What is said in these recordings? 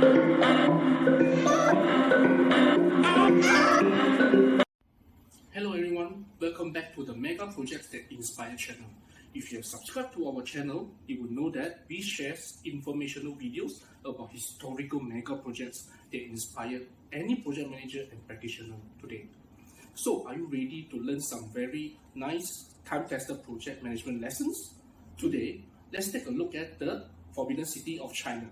Hello everyone, welcome back to the Megaproject that Inspire channel. If you have subscribed to our channel, you will know that we share informational videos about historical mega projects that inspire any project manager and practitioner today. So, are you ready to learn some very nice time-tested project management lessons? Today, let's take a look at the Forbidden City of China.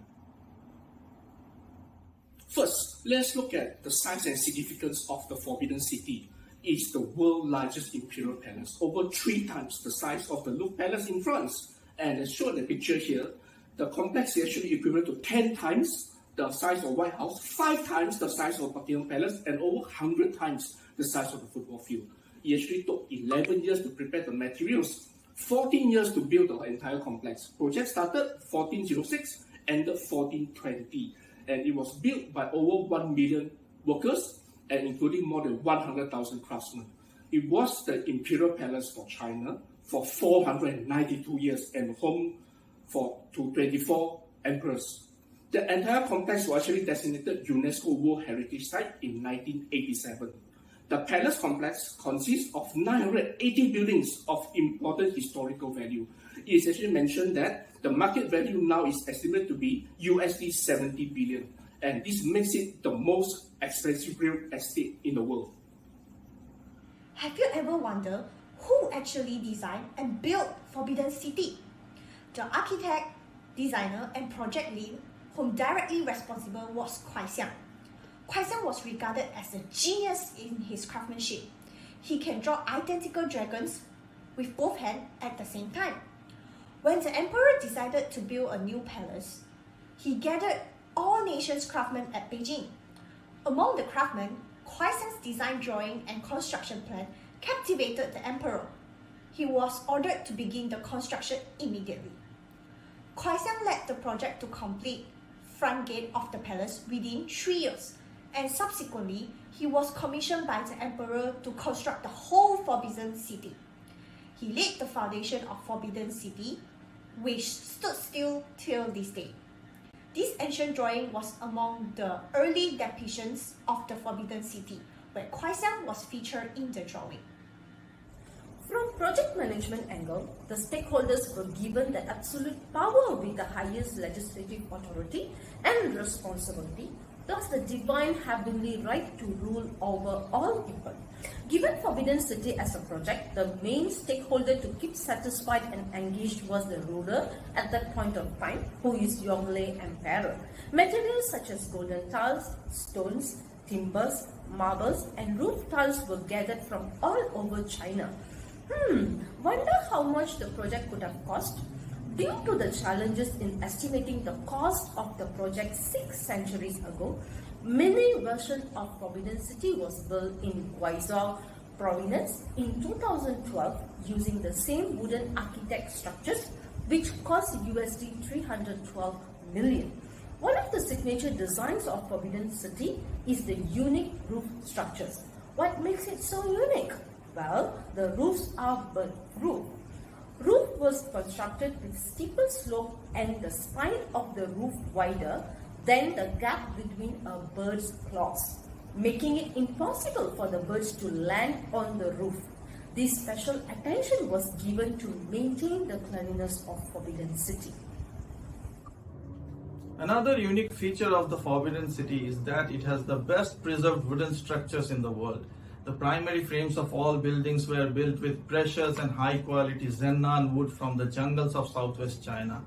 First, let's look at the size and significance of the Forbidden City. It's the world's largest imperial palace, over 3 times the size of the Louvre Palace in France. And as shown in the picture here, the complex is actually equivalent to 10 times the size of White House, 5 times the size of Buckingham Palace, and over 100 times the size of the football field. It actually took 11 years to prepare the materials, 14 years to build the entire complex. Project started 1406, ended 1420, and it was built by over 1 million workers, and including more than 100,000 craftsmen. It was the imperial palace for China for 492 years and home to 24 emperors. The entire complex was actually designated UNESCO World Heritage Site in 1987. The palace complex consists of 980 buildings of important historical value. It is actually mentioned that the market value now is estimated to be USD 70 billion. And this makes it the most expensive real estate in the world. Have you ever wondered who actually designed and built Forbidden City? The architect, designer, and project lead whom directly responsible was Kuai Xiang. Kuai Xiang was regarded as a genius in his craftsmanship. He can draw identical dragons with both hands at the same time. When the emperor decided to build a new palace, he gathered all nations' craftsmen at Beijing. Among the craftsmen, Kuai Xiang's design drawing and construction plan captivated the emperor. He was ordered to begin the construction immediately. Kuai Xiang led the project to complete front gate of the palace within 3 years, and subsequently, he was commissioned by the emperor to construct the whole Forbidden City. He laid the foundation of Forbidden City, which stood still till this day. This ancient drawing was among the early depictions of the Forbidden City, where Kuai Xiang was featured in the drawing. From project management angle, the stakeholders were given the absolute power with the highest legislative authority and responsibility, thus the divine heavenly right to rule over all people. Given Forbidden City as a project, the main stakeholder to keep satisfied and engaged was the ruler at that point of time, who is Yongle Emperor. Materials such as golden tiles, stones, timbers, marbles, and roof tiles were gathered from all over China. Wonder how much the project could have cost? Due to the challenges in estimating the cost of the project 6 centuries ago, many versions of Forbidden City was built in Guizhou province in 2012 using the same wooden architect structures, which cost USD 312 million. One of the signature designs of Forbidden City is the unique roof structures. What makes it so unique? Well, the roofs are bird roof. Roof was constructed with steeper slope and the spine of the roof wider than the gap between a bird's claws, making it impossible for the birds to land on the roof. This special attention was given to maintain the cleanliness of Forbidden City. Another unique feature of the Forbidden City is that it has the best preserved wooden structures in the world. The primary frames of all buildings were built with precious and high-quality Zennan wood from the jungles of southwest China.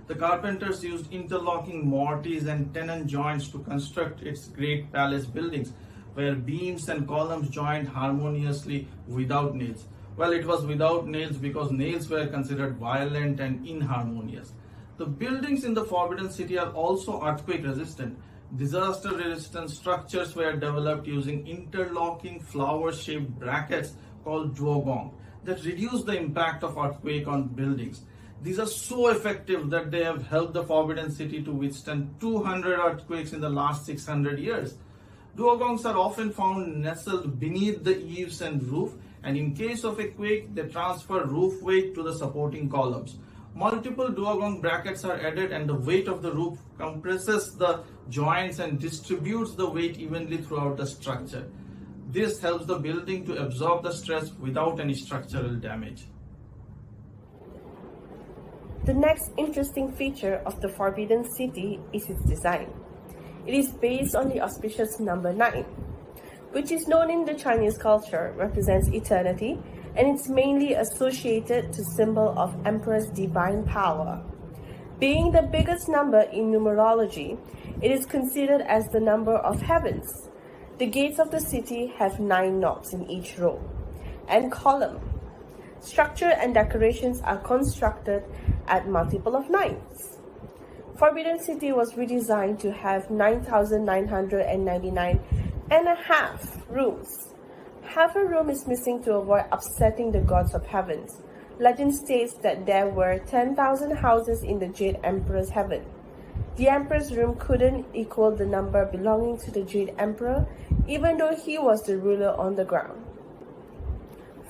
The carpenters used interlocking mortise and tenon joints to construct its great palace buildings, where beams and columns joined harmoniously without nails. Well, it was without nails because nails were considered violent and inharmonious. The buildings in the Forbidden City are also earthquake resistant. Disaster-resistant structures were developed using interlocking flower-shaped brackets called duogong that reduce the impact of earthquake on buildings. These are so effective that they have helped the Forbidden City to withstand 200 earthquakes in the last 600 years. Duogongs are often found nestled beneath the eaves and roof, and in case of a quake, they transfer roof weight to the supporting columns. Multiple duogong brackets are added and the weight of the roof compresses the joints and distributes the weight evenly throughout the structure. This helps the building to absorb the stress without any structural damage. The next interesting feature of the Forbidden City is its design. It is based on the auspicious number 9, which is known in the Chinese culture represents eternity, and it's mainly associated to symbol of Emperor's divine power. Being the biggest number in numerology, it is considered as the number of heavens. The gates of the city have 9 knobs in each row and column. Structure and decorations are constructed at multiple of 9s. Forbidden City was redesigned to have 9,999.5 rooms. Half a room is missing to avoid upsetting the gods of heavens. Legend states that there were 10,000 houses in the Jade Emperor's heaven. The Emperor's room couldn't equal the number belonging to the Jade Emperor, even though he was the ruler on the ground.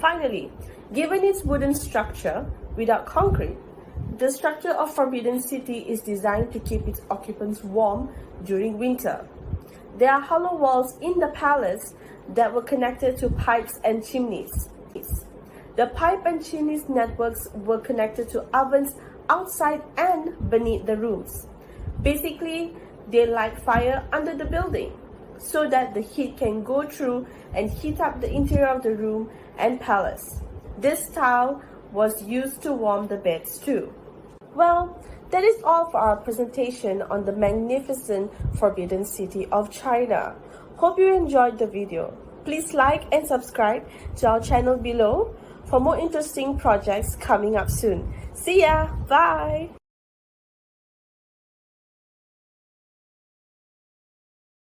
Finally, given its wooden structure without concrete, the structure of Forbidden City is designed to keep its occupants warm during winter. There are hollow walls in the palace that were connected to pipes and chimneys. The pipe and chimneys networks were connected to ovens outside and beneath the rooms. Basically, they light fire under the building so that the heat can go through and heat up the interior of the room and palace. This style was used to warm the beds too. Well, that is all for our presentation on the magnificent Forbidden City of China. Hope you enjoyed the video. Please like and subscribe to our channel below for more interesting projects coming up soon. See ya! Bye!